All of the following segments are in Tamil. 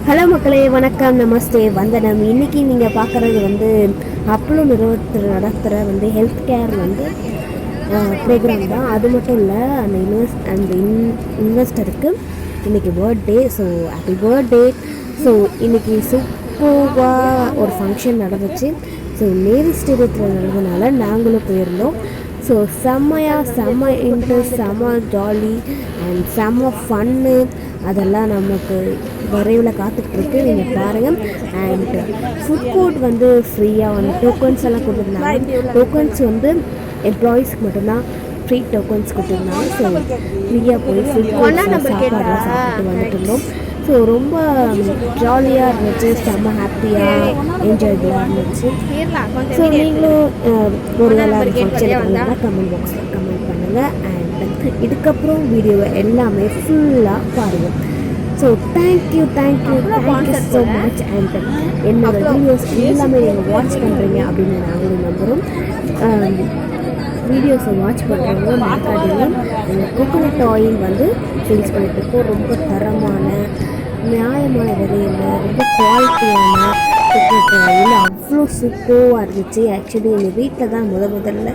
ஹலோ மக்களே, வணக்கம், நமஸ்தே, வந்தனம். இன்றைக்கி நீங்கள் பார்க்குறது வந்து அப்போலோ நிறுவனத்தில் நடத்துகிற வந்து ஹெல்த் கேர் வந்து ப்ரோக்ராம் தான். அது மட்டும் இல்லை, அந்த இன்வெஸ்டருக்கு இன்றைக்கி birthday. So happy birthday. So இன்றைக்கி சூப்பராக ஒரு ஃபங்க்ஷன் நடந்துச்சு. ஸோ நேரு ஸ்டேடியத்தில் நடந்ததுனால நாங்களும் போயிருந்தோம். ஸோ செம்ம இன்ட்ரெஸ்ட், செம்ம ஜாலி அண்ட் செம்ம ஃபன்னு. அதெல்லாம் நமக்கு விரைவில் காத்துட்ருக்கு, நீங்கள் பாருங்கள். அண்ட் ஃபுட் கோர்ட் வந்து ஃப்ரீயாக வந்து டோக்கன்ஸ் எல்லாம் கொடுத்துருந்தாங்க. டோக்கன்ஸ் வந்து எம்ப்ளாயீஸ்க்கு மட்டும்தான் ஃப்ரீ டோக்கன்ஸ் கொடுத்துருந்தாங்க. ஸோ ஃப்ரீயாக போய் ஃபுட் கோர்ட் சாப்பாடுலாம் சாப்பிட்டு வந்துட்டு இருந்தோம். ஸோ ரொம்ப ஜாலியாக இருந்துச்சு, செம்ம ஹாப்பியாக என்ஜாய்புளாக இருந்துச்சு. ஸோ நீங்களும் ஒரு வேளை ஃபங்க்ஷன் வந்தால் கமெண்ட் பாக்ஸில் கமெண்ட் பண்ணுங்கள். அண்ட் இதுக்கப்புறம் வீடியோவை எல்லாமே ஃபுல்லாக பாருங்கள். So thank you so much. And என்னோட வீடியோஸ் எல்லாமே நீங்கள் வாட்ச் பண்ணுறீங்க அப்படின்னு நாங்களும் நம்புகிறோம். வீடியோஸை வாட்ச் பண்ணுறவங்க மறக்காதீங்க. எங்கள் கோகோனட் ஆயில் வந்து சேல்ஸ் பண்ணிட்டுருக்கோம். ரொம்ப தரமான நியாயமான விலையில் ரொம்ப குவாலிட்டியான கோகோனட் ஆயில் அவ்வளோ சூப்பராக இருந்துச்சு. ஆக்சுவலி எங்கள் வீட்டில் தான் முதல்ல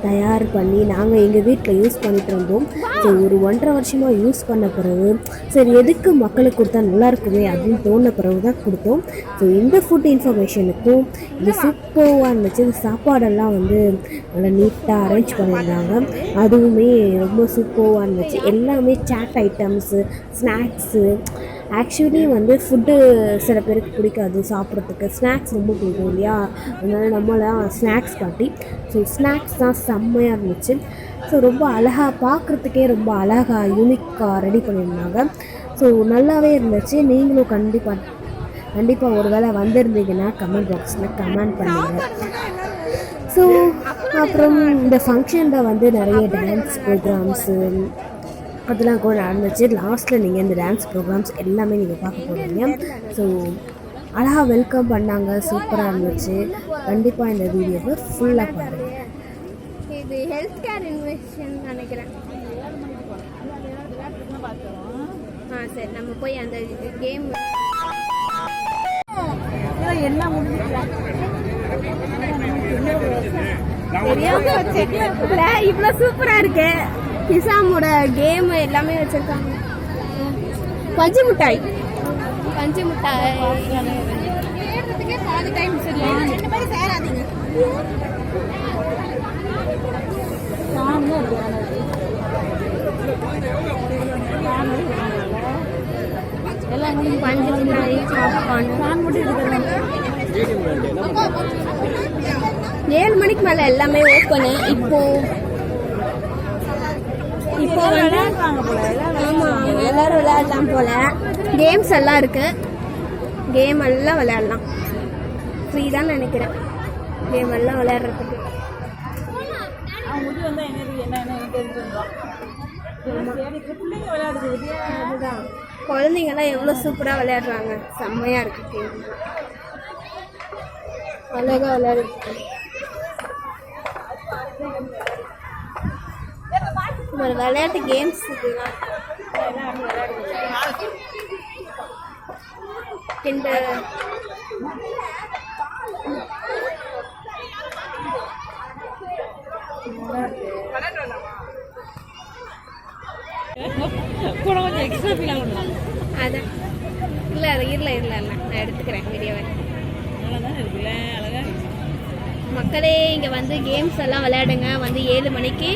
தயார் பண்ணி நாங்கள் எங்கள் வீட்டில் யூஸ் பண்ணிகிட்டு இருந்தோம். ஸோ ஒரு 1.5 வருஷமாக யூஸ் பண்ண பிறகு சரி எதுக்கு மக்களுக்கு கொடுத்தா நல்லாயிருக்குமே அப்படின்னு தோண பிறகு தான் கொடுத்தோம். ஸோ இந்த ஃபுட் இன்ஃபர்மேஷனுக்கும் இது சூப்பராக இருந்துச்சு. இந்த சாப்பாடெல்லாம் வந்து நல்லா நீட்டாக அரேஞ்ச் பண்ணியிருந்தாங்க. அதுவுமே ரொம்ப சூப்பராக இருந்துச்சு. எல்லாமே சாட் ஐட்டம்ஸு, ஸ்நாக்ஸு. ஆக்சுவலி வந்து ஃபுட்டு சில பேருக்கு பிடிக்காது சாப்பிட்றதுக்கு, ஸ்நாக்ஸ் ரொம்ப பிடிக்கும் இல்லையா? அதனால் நம்மளாம் ஸ்நாக்ஸ் காட்டி ஸோ ஸ்நாக்ஸ் தான் செம்மையாக இருந்துச்சு. ஸோ ரொம்ப அழகாக பார்க்குறதுக்கே ரொம்ப அழகாக யூனிக்காக ரெடி பண்ணியிருந்தாங்க. ஸோ நல்லாவே இருந்துச்சு. நீங்களும் கண்டிப்பாக ஒரு வேளை வந்திருந்தீங்கன்னா கமெண்ட் பாக்ஸில் கமெண்ட் பண்ணுங்கள். ஸோ அப்புறம் இந்த ஃபங்க்ஷனில் வந்து நிறைய டான்ஸ் ப்ரோக்ராம்ஸு அதெல்லாம் கூட நடந்துச்சு. லாஸ்ட்டில் நீங்கள் இந்த டான்ஸ் ப்ரோக்ராம்ஸ் எல்லாமே நீங்கள் பார்க்க போகிறீங்க. ஸோ அழகாக வெல்கம் பண்ணாங்க, சூப்பராக இருந்துச்சு. கண்டிப்பாக இந்த வீடியோவை ஃபுல்லாக பாருங்கள். இது ஹெல்த் கேர் இன்வெஸ்ட்மெண்ட் நினைக்கிறேன். சரி, நம்ம போய் அந்த கேம் என்ன இவ்வளோ சூப்பராக இருக்கு. கிசாமோட கேம் எல்லாமே வச்சிருக்காங்க. பஞ்சு மிட்டாய் பாதி டைம் சரியா சேராதீங்க. பஞ்சு மிட்டாய், பாப்கார்ன் 7 மணிக்கு மேலே எல்லாமே ஓப்பனு. இப்போ வந்து ஆமாம் எல்லோரும் விளையாடலாம் போல். கேம்ஸ் எல்லாம் இருக்குது, கேம் எல்லாம் விளையாடலாம். ஃப்ரீ தான் நினைக்கிறேன் கேம் எல்லாம் விளையாடுறதுக்கு. அதுதான் குழந்தைங்கள்லாம் எவ்வளோ சூப்பராக விளையாடுறாங்க, செம்மையாக இருக்குது. கேம் அழகாக விளையாடுறது. ஒரு விளையாட்டு கேம்ஸ் இதுதான். இந்த அதான் இல்லை நான் எடுத்துக்கிறேன் வீடியோவை. மக்களே இங்கே வந்து கேம்ஸ் எல்லாம் விளையாடுங்க. வந்து 7 மணிக்கு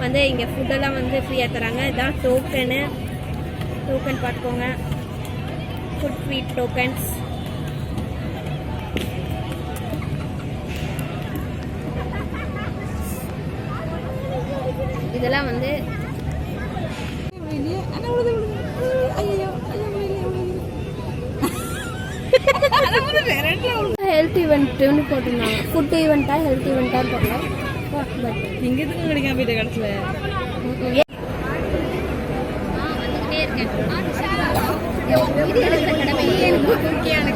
வந்து இங்கே ஃபுட்டெல்லாம் வந்து ஃப்ரீயாக தராங்க. இதுதான் டோக்கன் பார்த்துக்கோங்க. Food sweet tokens. இதெல்லாம் வந்து ஹெல்த் ஈவெண்ட்னு போட்டிருந்தாங்க. ஃபுட் ஈவெண்ட்டா ஹெல்த் ஈவெண்ட்டாக தெரியல. பட் இங்கே எதுக்கும் கிடைக்காம போயிட்ட கடைசியில் வந்துகிட்டே இருக்கேன். இது எடுக்கிற கடமையே எனக்கு முக்கியம்.